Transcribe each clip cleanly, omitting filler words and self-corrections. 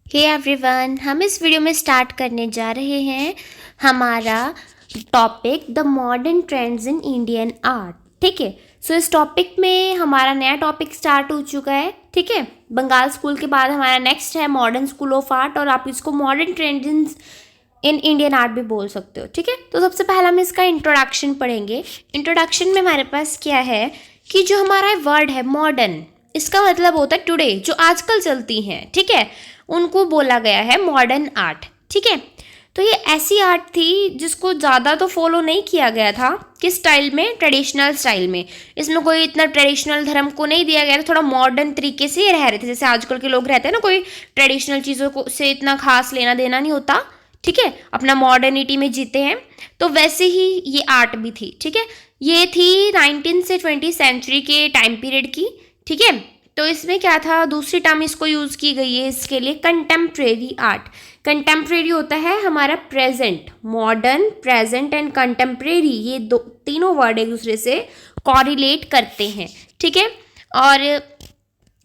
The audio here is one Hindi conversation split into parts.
हे एवरीवन, हम इस वीडियो में स्टार्ट करने जा रहे हैं हमारा topic the modern trends in Indian art. ठीक है, सो इस टॉपिक में हमारा नया टॉपिक स्टार्ट हो चुका है। ठीक है, बंगाल स्कूल के बाद हमारा नेक्स्ट है मॉडर्न स्कूल ऑफ आर्ट, और आप इसको modern trends in Indian art भी बोल सकते हो। ठीक है, तो सबसे पहला हम इसका इंट्रोडक्शन पढ़ेंगे। इंट्रोडक्शन में हमारे पास क्या है कि जो हमारा वर्ड है मॉडर्न, इसका मतलब होता है टुडे, जो आजकल चलती हैं। ठीक है, उनको बोला गया है मॉडर्न आर्ट। ठीक है, तो ये ऐसी आर्ट थी जिसको ज़्यादा तो फॉलो नहीं किया गया था। किस स्टाइल में? ट्रेडिशनल स्टाइल में। इसमें कोई इतना ट्रेडिशनल धर्म को नहीं दिया गया था, थोड़ा मॉडर्न तरीके से ये रह रहे थे, जैसे आजकल के लोग रहते हैं ना, कोई ट्रेडिशनल चीज़ों को से इतना खास लेना देना नहीं होता। ठीक है, अपना मॉडर्निटी में जीते हैं, तो वैसे ही ये आर्ट भी थी। ठीक है, ये थी 19 से 20 सेंचुरी के टाइम पीरियड की। ठीक है, तो इसमें क्या था, दूसरी टर्म इसको यूज़ की गई है इसके लिए, कंटेम्प्रेरी आर्ट। कंटेम्प्रेरी होता है हमारा present, modern, present and contemporary, ये दो तीनों वर्ड एक दूसरे से कॉरिलेट करते हैं। ठीक है, और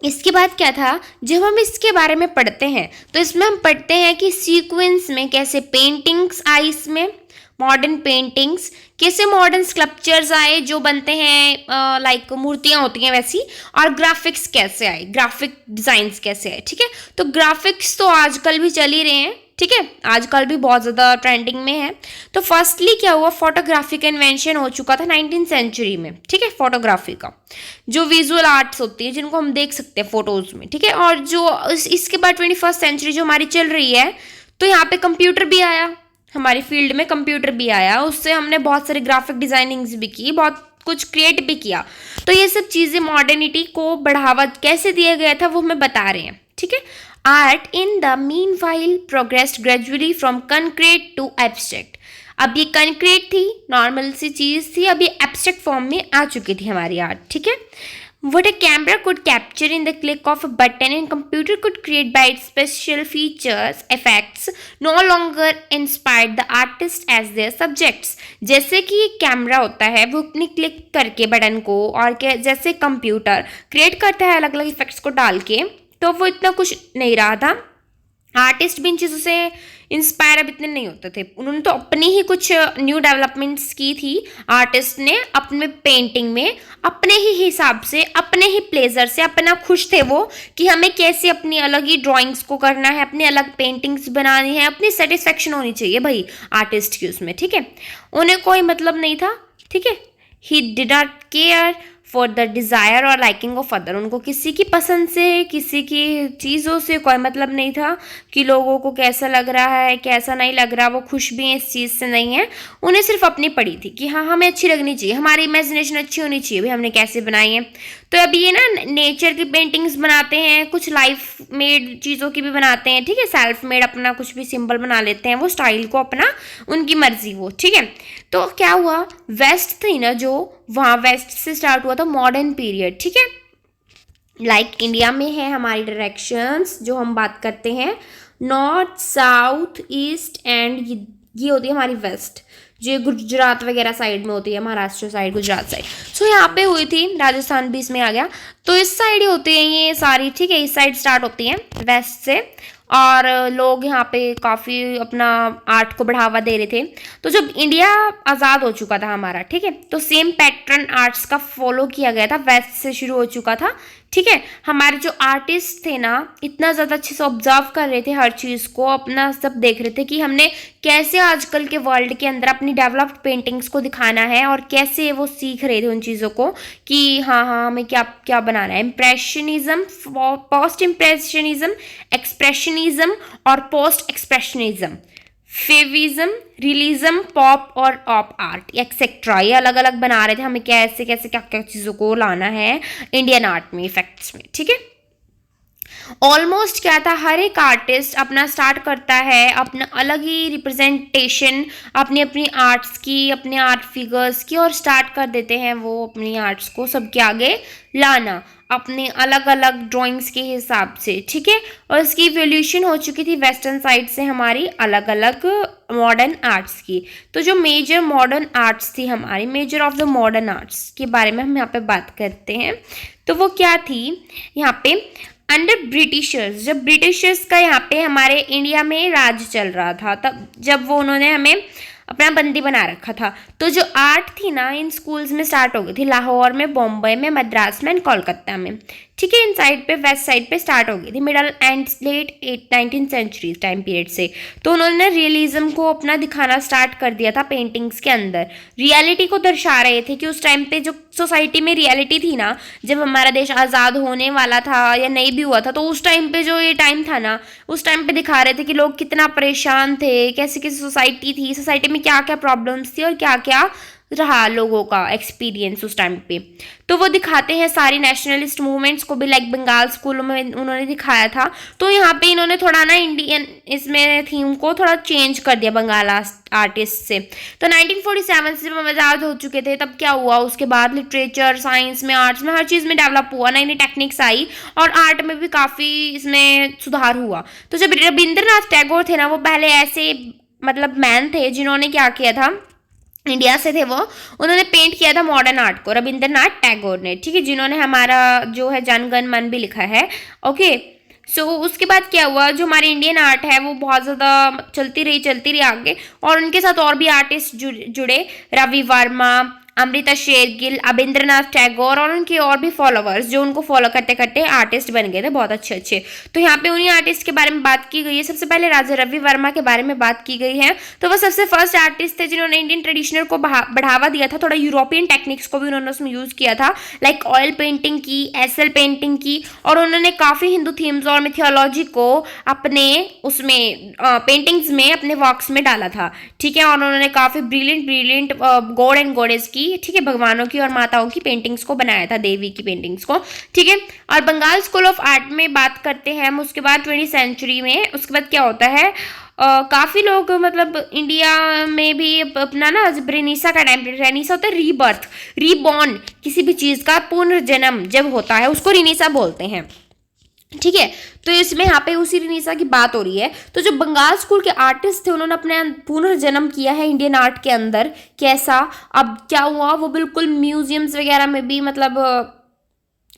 इसके बाद क्या था, जब हम इसके बारे में पढ़ते हैं तो इसमें हम पढ़ते हैं कि सीक्वेंस में कैसे पेंटिंग्स आई, इसमें मॉडर्न पेंटिंग्स कैसे, मॉडर्न स्कल्पचर्स आए जो बनते हैं लाइक मूर्तियाँ होती हैं वैसी, और ग्राफिक्स कैसे आए, ग्राफिक डिज़ाइंस कैसे आए। ठीक है, तो ग्राफिक्स तो आजकल भी चल ही रहे हैं। ठीक है, आजकल भी बहुत ज़्यादा ट्रेंडिंग में है। तो फर्स्टली क्या हुआ, फोटोग्राफी का इन्वेंशन हो चुका था 19 सेंचुरी में। ठीक है, फोटोग्राफी का जो विजुअल आर्ट्स होती है जिनको हम देख सकते हैं फोटोज़ में। ठीक है, और जो इसके बाद 21st सेंचुरी जो हमारी चल रही है, तो यहाँ पे कंप्यूटर भी आया, हमारी फील्ड में कंप्यूटर भी आया, उससे हमने बहुत सारे ग्राफिक डिज़ाइनिंग्स भी की, बहुत कुछ क्रिएट भी किया। तो ये सब चीज़ें मॉडर्निटी को बढ़ावा कैसे दिया गया था वो हमें बता रहे हैं। ठीक है, art in the meanwhile progressed gradually from concrete to abstract. अब ये कंक्रीट थी, नॉर्मल सी चीज़ थी, अब ये एब्स्ट्रैक्ट फॉर्म में आ चुकी थी हमारी आर्ट। ठीक है, what a camera could capture in the click of a button and computer could create by its special features effects no longer inspired the artist as their subjects। जैसे कि एक कैमरा होता है, वो अपनी क्लिक करके बटन को, और क्या जैसे कंप्यूटर क्रिएट करता है अलग अलग इफेक्ट्स को डाल के, तो वो इतना कुछ नहीं रहा था। आर्टिस्ट भी इन चीज़ों से इंस्पायर अब इतने नहीं होते थे, उन्होंने तो अपनी ही कुछ न्यू डेवलपमेंट्स की थी। आर्टिस्ट ने अपने पेंटिंग में अपने ही हिसाब से, अपने ही प्लेजर से, अपना खुश थे वो कि हमें कैसे अपनी अलग ही ड्राइंग्स को करना है, अपनी अलग पेंटिंग्स बनानी है, अपनी सेटिस्फेक्शन होनी चाहिए भाई आर्टिस्ट की उसमें। ठीक है, उन्हें कोई मतलब नहीं था। ठीक है, he did not care for the desire और लाइकिंग ऑफ अदर, उनको किसी की पसंद से, किसी की चीज़ों से कोई मतलब नहीं था कि लोगों को कैसा लग रहा है, कैसा नहीं लग रहा, वो खुश भी हैं इस चीज़ से नहीं है। उन्हें सिर्फ अपनी पड़ी थी कि हाँ हमें अच्छी लगनी चाहिए, हमारी इमेजिनेशन अच्छी होनी चाहिए, भाई हमने कैसे बनाई है। तो अब ये ना नेचर की पेंटिंग्स बनाते हैं, कुछ लाइफ मेड चीज़ों की भी बनाते हैं। ठीक है, सेल्फ मेड अपना कुछ भी सिंबल बना लेते हैं, वो स्टाइल को अपना, उनकी मर्जी वो। ठीक है, तो क्या हुआ, वेस्ट थी ना जो, वहाँ वेस्ट से स्टार्ट हुआ था मॉडर्न पीरियड। ठीक है, लाइक इंडिया में है हमारी डायरेक्शंस जो हम बात करते हैं, नॉर्थ, साउथ, ईस्ट एंड ये होती है हमारी वेस्ट, जो गुजरात वगैरह साइड में होती है, महाराष्ट्र साइड, गुजरात साइड। सो यहाँ पे हुई थी, राजस्थान भी इसमें आ गया, तो इस साइड ही होती है ये सारी। ठीक है, इस साइड स्टार्ट होती हैं वेस्ट से, और लोग यहाँ पे काफ़ी अपना आर्ट को बढ़ावा दे रहे थे। तो जब इंडिया आज़ाद हो चुका था हमारा, ठीक है, तो सेम पैटर्न आर्ट्स का फॉलो किया गया था, वेस्ट से शुरू हो चुका था। ठीक है, हमारे जो आर्टिस्ट थे ना, इतना ज़्यादा अच्छे से ऑब्जर्व कर रहे थे हर चीज़ को, अपना सब देख रहे थे कि हमने कैसे आजकल के वर्ल्ड के अंदर अपनी डेवलप्ड पेंटिंग्स को दिखाना है, और कैसे वो सीख रहे थे उन चीज़ों को कि हाँ हाँ हमें क्या क्या बनाना है। इम्प्रेशनिज्म, पोस्ट इम्प्रेशनिज्म, एक्सप्रेशनिज्म और पोस्ट एक्सप्रेशनिज्म, फेविज्म, रियलिज्म, पॉप और ऑप आर्ट एक्सेट्रा, ये अलग अलग बना रहे थे हमें कैसे कैसे क्या क्या चीज़ों को लाना है इंडियन आर्ट में, इफेक्ट्स में। ठीक है, ऑलमोस्ट क्या था, हर एक आर्टिस्ट अपना स्टार्ट करता है अपना अलग ही रिप्रेजेंटेशन अपनी अपनी आर्ट्स की, अपने आर्ट फिगर्स की, और स्टार्ट कर देते हैं वो अपनी आर्ट्स को सबके आगे लाना अपने अलग अलग ड्राइंग्स के हिसाब से। ठीक है, और इसकी इवोल्यूशन हो चुकी थी वेस्टर्न साइड से हमारी अलग अलग मॉडर्न आर्ट्स की। तो जो मेजर मॉडर्न आर्ट्स थी हमारी, measure of the modern arts के बारे में हम यहाँ पे बात करते हैं, तो वो क्या थी यहाँ पे, अंडर ब्रिटिशर्स, जब ब्रिटिशर्स का यहाँ पे हमारे इंडिया में राज चल रहा था, तब जब वो उन्होंने हमें अपना बंदी बना रखा था, तो जो आर्ट थी ना इन स्कूल्स में स्टार्ट हो गई थी, लाहौर में, बॉम्बे में, मद्रास में एंड कोलकाता में, ठीक है। इन साइड पे, वेस्ट साइड पे स्टार्ट हो गई थी middle and late 19th century time period से। तो उन्होंने रियलिज्म को अपना दिखाना स्टार्ट कर दिया था पेंटिंग्स के अंदर, रियलिटी को दर्शा रहे थे कि उस टाइम पे जो सोसाइटी में रियलिटी थी ना, जब हमारा देश आज़ाद होने वाला था या नहीं भी हुआ था, तो उस टाइम पे जो ये टाइम था ना, उस टाइम पे दिखा रहे थे कि लोग कितना परेशान थे, कैसी कैसी सोसाइटी थी, सोसाइटी में क्या क्या प्रॉब्लम्स थी और क्या क्या रहा लोगों का एक्सपीरियंस उस टाइम पे। तो वो दिखाते हैं सारी नेशनलिस्ट मूवमेंट्स को भी, लाइक बंगाल स्कूलों में उन्होंने दिखाया था। तो यहाँ पे इन्होंने थोड़ा ना इंडियन इसमें थीम को थोड़ा चेंज कर दिया बंगाल आर्टिस्ट से। तो 1947 से जब हम आज़ाद हो चुके थे, तब क्या हुआ, उसके बाद लिटरेचर, साइंस में, आर्ट्स में, हर चीज़ में डेवलप हुआ, नई नई टेक्निक्स आई और आर्ट में भी काफ़ी इसमें सुधार हुआ। तो जब रविंद्रनाथ टैगोर थे ना, वो पहले ऐसे मतलब मैन थे जिन्होंने क्या किया था, इंडिया से थे वो, उन्होंने पेंट किया था मॉडर्न आर्ट को, रविंद्रनाथ टैगोर ने, ठीक है, जिन्होंने हमारा जो है जनगण मन भी लिखा है, ओके। सो उसके बाद क्या हुआ, जो हमारी इंडियन आर्ट है वो बहुत ज़्यादा चलती रही आगे, और उनके साथ और भी आर्टिस्ट जुड़े, रवि वर्मा, अमृता शेरगिल, अबिंद्रनाथ टैगोर और उनके और भी फॉलोअर्स जो उनको फॉलो करते करते आर्टिस्ट बन गए थे बहुत अच्छे अच्छे। तो यहाँ पे उन्हीं आर्टिस्ट के बारे में बात की गई है। सबसे पहले राजा रवि वर्मा के बारे में बात की गई है। तो वो सबसे फर्स्ट आर्टिस्ट थे जिन्होंने इंडियन ट्रेडिशनल को बढ़ावा दिया था, थोड़ा यूरोपियन टेक्निक्स को भी उन्होंने उसमें यूज़ किया था, लाइक ऑयल पेंटिंग की, एसल पेंटिंग की, और उन्होंने काफ़ी हिंदू थीम्स और मिथियोलॉजी को अपने उसमें पेंटिंग्स में, अपने वर्क्स में डाला था, ठीक है। और उन्होंने काफ़ी ब्रिलियंट गॉड एंड गॉडेस की, ठीक है, भगवानों की और माताओं की पेंटिंग्स को बनाया था, देवी की पेंटिंग्स को, ठीक है। और बंगाल स्कूल ऑफ आर्ट में बात करते हैं हम, उसके बाद 20वीं सेंचुरी में, उसके बाद क्या होता है, काफ़ी लोग मतलब इंडिया में भी अपना ना, जब रेनेसा का टाइम, रेनेसा होता है रीबर्थ, रीबॉर्न, किसी भी चीज़ का पुनर्जन्म जब होता है उसको रेनेसा बोलते हैं, ठीक है। तो इसमें यहाँ पे उसी रेनेसा की बात हो रही है। तो जो बंगाल स्कूल के आर्टिस्ट थे उन्होंने अपने पुनर्जन्म किया है इंडियन आर्ट के अंदर। कैसा, अब क्या हुआ, वो बिल्कुल म्यूजियम्स वगैरह में भी मतलब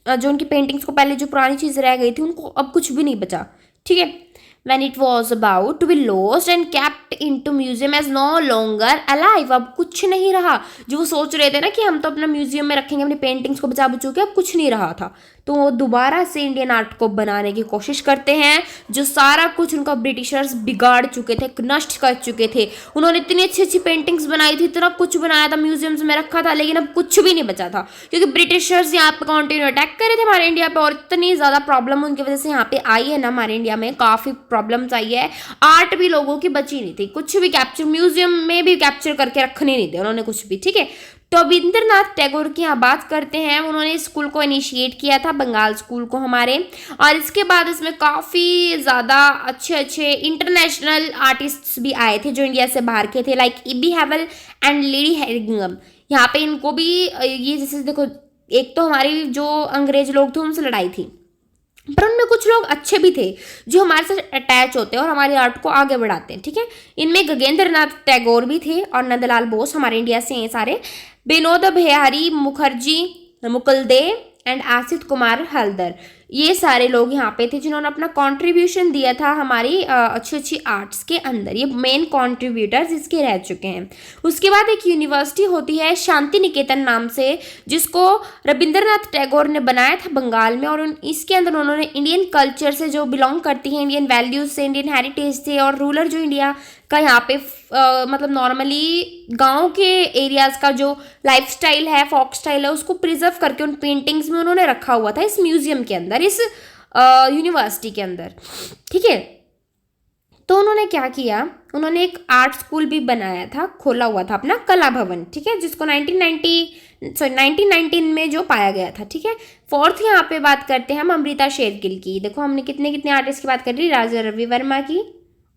जो उनकी पेंटिंग्स को पहले जो पुरानी चीज़ रह गई थी उनको अब कुछ भी नहीं बचा, ठीक है। When it was about to be lost and kept into museum as no longer alive, अब कुछ नहीं रहा। जो वो सोच रहे थे ना कि हम तो अपना म्यूजियम में रखेंगे अपनी पेंटिंग्स को बचा बचू के, अब कुछ नहीं रहा था। तो वो दोबारा से इंडियन आर्ट को बनाने की कोशिश करते हैं, जो सारा कुछ उनका ब्रिटिशर्स बिगाड़ चुके थे, नष्ट कर चुके थे। उन्होंने इतनी अच्छी अच्छी पेंटिंग्स बनाई थी, इतना कुछ बनाया था, म्यूजियम्स में रखा था, लेकिन अब कुछ भी नहीं बचा था, क्योंकि ब्रिटिशर्स यहाँ पे कंटिन्यू अटैक करे थे हमारे इंडिया पे, और इतनी ज़्यादा प्रॉब्लम उनकी वजह से यहाँ पे आई है ना, हमारे इंडिया में काफ़ी प्रॉब्लम्स आई है। आर्ट भी लोगों की बची नहीं थी, कुछ भी कैप्चर, म्यूजियम में भी कैप्चर करके रखने नहीं थे उन्होंने कुछ भी, ठीक है। तो रविंद्रनाथ टैगोर की यहाँ बात करते हैं, उन्होंने स्कूल को इनिशिएट किया था, बंगाल स्कूल को हमारे, और इसके बाद इसमें काफ़ी ज़्यादा अच्छे अच्छे इंटरनेशनल आर्टिस्ट्स भी आए थे जो इंडिया से बाहर के थे, लाइक इबी हैवल एंड लेडी हेरिंगम। यहाँ पे इनको भी ये जैसे देखो, एक तो हमारी जो अंग्रेज लोग थे उनसे लड़ाई थी, पर उनमें कुछ लोग अच्छे भी थे जो हमारे साथ अटैच होते हैं और हमारी आर्ट को आगे बढ़ाते हैं, ठीक है। इनमें गगनेंद्र नाथ टैगोर भी थे और नंदलाल बोस, हमारे इंडिया से हैं सारे, विनोद बिहारी मुखर्जी, मुकुल दे एंड आसित कुमार हल्दर, ये सारे लोग यहाँ पे थे जिन्होंने अपना कंट्रीब्यूशन दिया था हमारी अच्छी अच्छी आर्ट्स के अंदर। ये मेन कंट्रीब्यूटर्स इसके रह चुके हैं। उसके बाद एक यूनिवर्सिटी होती है शांति निकेतन नाम से, जिसको रविंद्रनाथ टैगोर ने बनाया था बंगाल में, और इसके अंदर उन्होंने इंडियन कल्चर से जो बिलोंग करती हैं, इंडियन वैल्यूज से, इंडियन हेरिटेज से, और रूरल जो इंडिया का यहाँ पे मतलब नॉर्मली गांव के एरियाज़ का जो लाइफस्टाइल है, फोक स्टाइल है, उसको प्रिजर्व करके उन पेंटिंग्स में उन्होंने रखा हुआ था इस म्यूजियम के अंदर, इस यूनिवर्सिटी के अंदर, ठीक है। तो उन्होंने क्या किया, उन्होंने एक आर्ट स्कूल भी बनाया था, खोला हुआ था अपना कला भवन, ठीक है, जिसको 1919 में जो पाया गया था, ठीक है। फोर्थ यहाँ पे बात करते हैं हम अमृता शेरगिल की। देखो हमने कितने कितने आर्टिस्ट की बात कर ली, राजा रवि वर्मा की,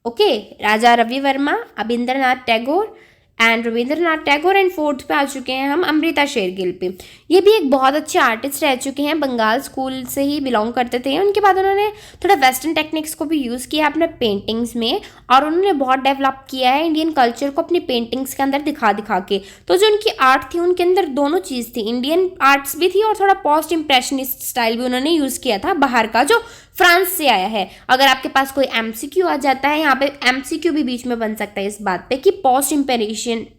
okay, Raja Ravi Varma, Abanindranath Tagore and Rabindranath Tagore, and fourth पे आ चुके हैं हम अमृता शेरगिल पे। ये भी एक बहुत अच्छे आर्टिस्ट रह चुके हैं, बंगाल स्कूल से ही बिलोंग करते थे। उनके बाद उन्होंने थोड़ा वेस्टर्न टेक्निक्स को भी यूज़ किया अपने पेंटिंग्स में, और उन्होंने बहुत डेवलप किया है इंडियन कल्चर को अपनी पेंटिंग्स के अंदर दिखा दिखा के। तो जो उनकी आर्ट थी उनके अंदर दोनों चीज़ थी, इंडियन आर्ट्स भी थी और थोड़ा पोस्ट इम्प्रेशनिस्ट स्टाइल भी उन्होंने यूज़ किया था, बाहर का जो फ्रांस से आया है। अगर आपके पास कोई एमसीक्यू आ जाता है, यहाँ पे एमसीक्यू भी बीच में बन सकता है इस बात पे कि पोस्ट इम्पेरियलिस्ट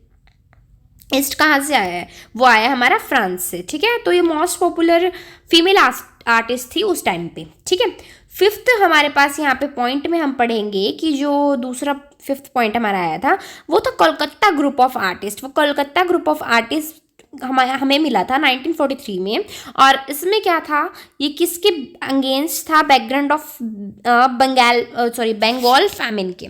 कहाँ से आया है, वो आया है हमारा फ्रांस से, ठीक है। तो ये मोस्ट पॉपुलर फीमेल आर्टिस्ट थी उस टाइम पे, ठीक है। फिफ्थ हमारे पास यहाँ पे पॉइंट में हम पढ़ेंगे कि जो दूसरा फिफ्थ पॉइंट हमारा आया था वो था कोलकाता ग्रुप ऑफ आर्टिस्ट। वो कोलकाता ग्रुप ऑफ आर्टिस्ट हमें मिला था 1943 में। और इसमें क्या था, ये किसके अगेंस्ट था, बैकग्राउंड ऑफ बंगाल फैमिन के,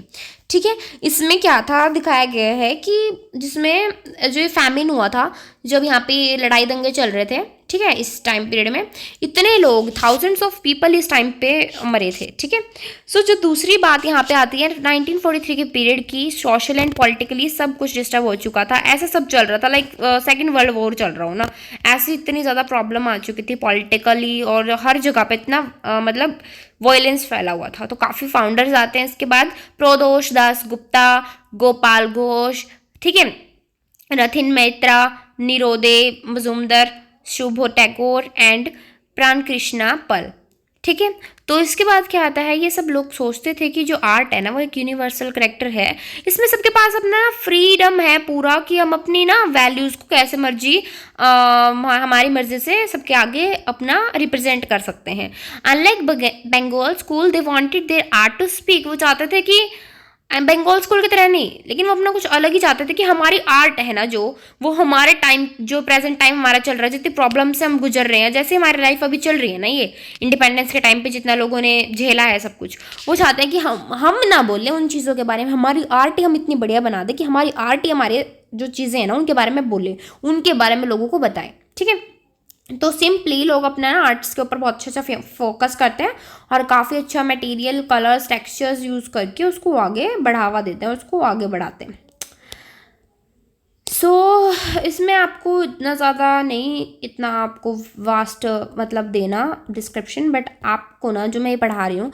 ठीक है। इसमें क्या था दिखाया गया है कि जिसमें जो फैमिन हुआ था, जब यहाँ पे लड़ाई दंगे चल रहे थे, ठीक है, इस टाइम पीरियड में इतने लोग, थाउजेंड्स ऑफ पीपल इस टाइम पे मरे थे, ठीक है। सो जो दूसरी बात यहाँ पे आती है 1943 के पीरियड की, सोशल एंड पॉलिटिकली सब कुछ डिस्टर्ब हो चुका था, ऐसा सब चल रहा था, लाइक सेकेंड वर्ल्ड वॉर चल रहा हो ना, ऐसी इतनी ज़्यादा प्रॉब्लम आ चुकी थी पॉलिटिकली, और हर जगह पे इतना मतलब वायलेंस फैला हुआ था। तो काफ़ी फाउंडर्स आते हैं इसके बाद, प्रदोष दास गुप्ता, गोपाल घोष, ठीक है, रथिन मैत्रा, निरोदे मजुमदार, शुभो टैगोर एंड प्राण कृष्णा पल, ठीक है। तो इसके बाद क्या आता है, ये सब लोग सोचते थे कि जो आर्ट है ना वो एक यूनिवर्सल करेक्टर है, इसमें सबके पास अपना फ्रीडम है पूरा कि हम अपनी ना वैल्यूज़ को कैसे मर्जी हमारी मर्जी से सबके आगे अपना रिप्रेजेंट कर सकते हैं। Unlike Bengal school, they wanted their art to speak. वो चाहते थे कि बंगाल स्कूल की तरह नहीं, लेकिन वो अपना कुछ अलग ही चाहते थे कि हमारी आर्ट है ना जो, वो हमारे टाइम, जो प्रेजेंट टाइम हमारा चल रहा है, जितनी प्रॉब्लम से हम गुजर रहे हैं, जैसे हमारी लाइफ अभी चल रही है ना, ये इंडिपेंडेंस के टाइम पे जितना लोगों ने झेला है सब कुछ, वो चाहते हैं कि हम ना बोलें उन चीज़ों के बारे में, हमारी आर्ट ही हम इतनी बढ़िया बना दें कि हमारी आर्ट ही हमारे जो चीज़ें हैं ना उनके बारे में बोले, उनके बारे में लोगों को बताएं, ठीक है। तो सिंपली लोग अपना ना आर्ट्स के ऊपर बहुत अच्छा फोकस करते हैं और काफ़ी अच्छा मटेरियल, कलर्स, टेक्सचर्स यूज़ करके उसको आगे बढ़ावा देते हैं, उसको आगे बढ़ाते हैं। इसमें आपको इतना ज़्यादा नहीं, इतना आपको वास्ट मतलब देना डिस्क्रिप्शन, बट आपको ना जो मैं ये पढ़ा रही हूँ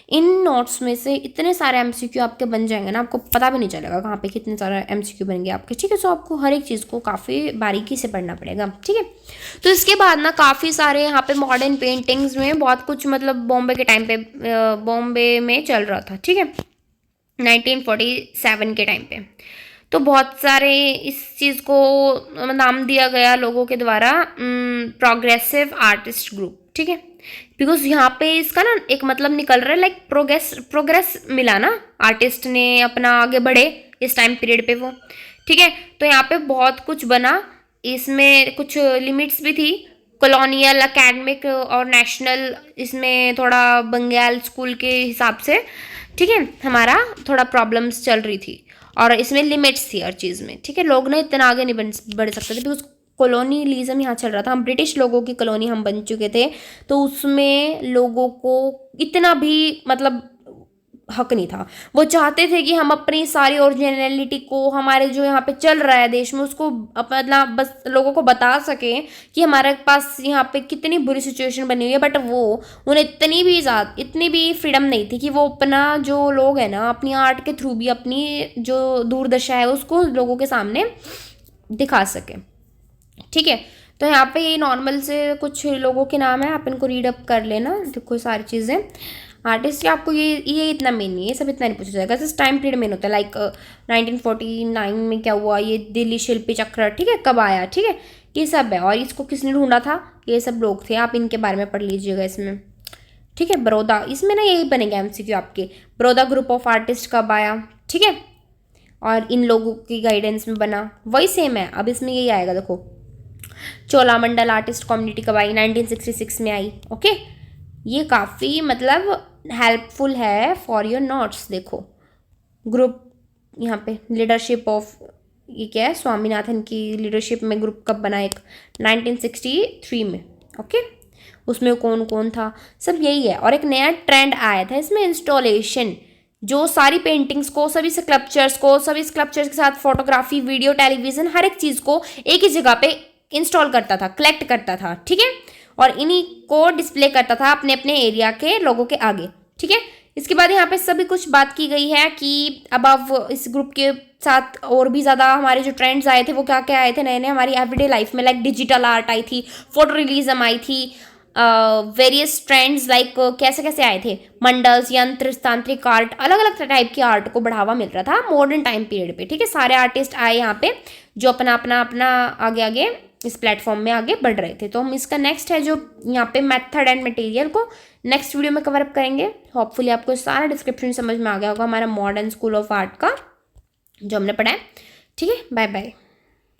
इन नोट्स में से इतने सारे एमसीक्यू आपके बन जाएंगे ना, आपको पता भी नहीं चलेगा कहाँ पे कितने सारे एमसीक्यू बनेंगे आपके, ठीक है। सो आपको हर एक चीज़ को काफ़ी बारीकी से पढ़ना पड़ेगा, ठीक है। तो इसके बाद ना काफ़ी सारे यहाँ पे मॉडर्न पेंटिंग्स में बहुत कुछ, मतलब बॉम्बे के टाइम पे बॉम्बे में चल रहा था, ठीक है, 1947 के टाइम पे। तो बहुत सारे इस चीज़ को नाम दिया गया लोगों के द्वारा प्रोग्रेसिव आर्टिस्ट ग्रुप, ठीक है, बिकॉज यहाँ पे इसका ना एक मतलब निकल रहा है, लाइक प्रोग्रेस मिला ना, आर्टिस्ट ने अपना आगे बढ़े इस टाइम पीरियड पे वो, ठीक है। तो यहाँ पे बहुत कुछ बना, इसमें कुछ लिमिट्स भी थी, कॉलोनियल, एकेडमिक और नेशनल, इसमें थोड़ा बंगाल स्कूल के हिसाब से, ठीक है, हमारा थोड़ा प्रॉब्लम्स चल रही थी और इसमें लिमिट्स थी हर चीज़ में, ठीक है। लोग ना इतना आगे नहीं बढ़ सकते थे बिकॉज कॉलोनियलिज्म यहाँ चल रहा था, हम ब्रिटिश लोगों की कॉलोनी हम बन चुके थे, तो उसमें लोगों को इतना भी मतलब हक नहीं था। वो चाहते थे कि हम अपनी सारी ओरिजिनलिटी को, हमारे जो यहाँ पे चल रहा है देश में, उसको अपना बस लोगों को बता सकें कि हमारे पास यहाँ पे कितनी बुरी सिचुएशन बनी हुई है, बट वो उन्हें इतनी भी फ्रीडम नहीं थी कि वो अपना जो लोग हैं ना अपनी आर्ट के थ्रू भी अपनी जो दुर्दशा है उसको लोगों के सामने दिखा सके, ठीक है। तो यहाँ पे ये नॉर्मल से कुछ लोगों के नाम है, आप इनको रीड अप कर लेना, देखो सारी चीज़ें आर्टिस्ट, आपको ये इतना मेन नहीं है, सब इतना नहीं पूछा जाएगा, जिस टाइम पीरियड मेन होता है, लाइक 1949 में क्या हुआ, ये दिल्ली शिल्पी चक्र, ठीक है, कब आया, ठीक है, ये सब है। और इसको किसने ढूंढा था, ये सब लोग थे, आप इनके बारे में पढ़ लीजिएगा इसमें, ठीक है। बड़ौदा, इसमें ना यही बनेगा एमसीक्यू आपके, बड़ौदा ग्रुप ऑफ आर्टिस्ट कब आया, ठीक है, और इन लोगों की गाइडेंस में बना, वही सेम है। अब इसमें यही आएगा, देखो चोलामंडल आर्टिस्ट कम्युनिटी कब आई, 1966 में आई, ओके। ये काफ़ी मतलब हेल्पफुल है फॉर योर नोट्स। देखो ग्रुप यहाँ पे लीडरशिप ऑफ, ये क्या है, स्वामीनाथन की लीडरशिप में ग्रुप कब बना, एक 1963 में, ओके। उसमें कौन कौन था, सब यही है। और एक नया ट्रेंड आया था इसमें, इंस्टॉलेशन, जो सारी पेंटिंग्स को, सभी स्कल्पचर्स के साथ फोटोग्राफी, वीडियो, टेलीविज़न, हर एक चीज़ को एक ही जगह पे इंस्टॉल करता था, कलेक्ट करता था, ठीक है, और इन्हीं को डिस्प्ले करता था अपने अपने एरिया के लोगों के आगे, ठीक है। इसके बाद यहाँ पे सभी कुछ बात की गई है कि अब इस ग्रुप के साथ और भी ज़्यादा हमारे जो ट्रेंड्स आए थे वो क्या क्या आए थे नए नए हमारी एवरीडे लाइफ में, लाइक डिजिटल आर्ट आई थी, फोटो रिलीजम आई थी, वेरियस ट्रेंड्स लाइक कैसे कैसे आए थे, मंडल्स, यंत्र, तांत्रिक आर्ट, अलग अलग टाइप की आर्ट को बढ़ावा मिल रहा था मॉडर्न टाइम पीरियड पे, ठीक है। सारे आर्टिस्ट आए यहाँ पे जो अपना अपना अपना आगे आगे इस प्लेटफॉर्म में आगे बढ़ रहे थे। तो हम इसका नेक्स्ट है जो यहाँ पे मेथड एंड मटेरियल को नेक्स्ट वीडियो में कवर अप करेंगे। होपफुली आपको सारा डिस्क्रिप्शन समझ में आ गया होगा हमारा मॉडर्न स्कूल ऑफ आर्ट का जो हमने पढ़ा है, ठीक है। Bye bye.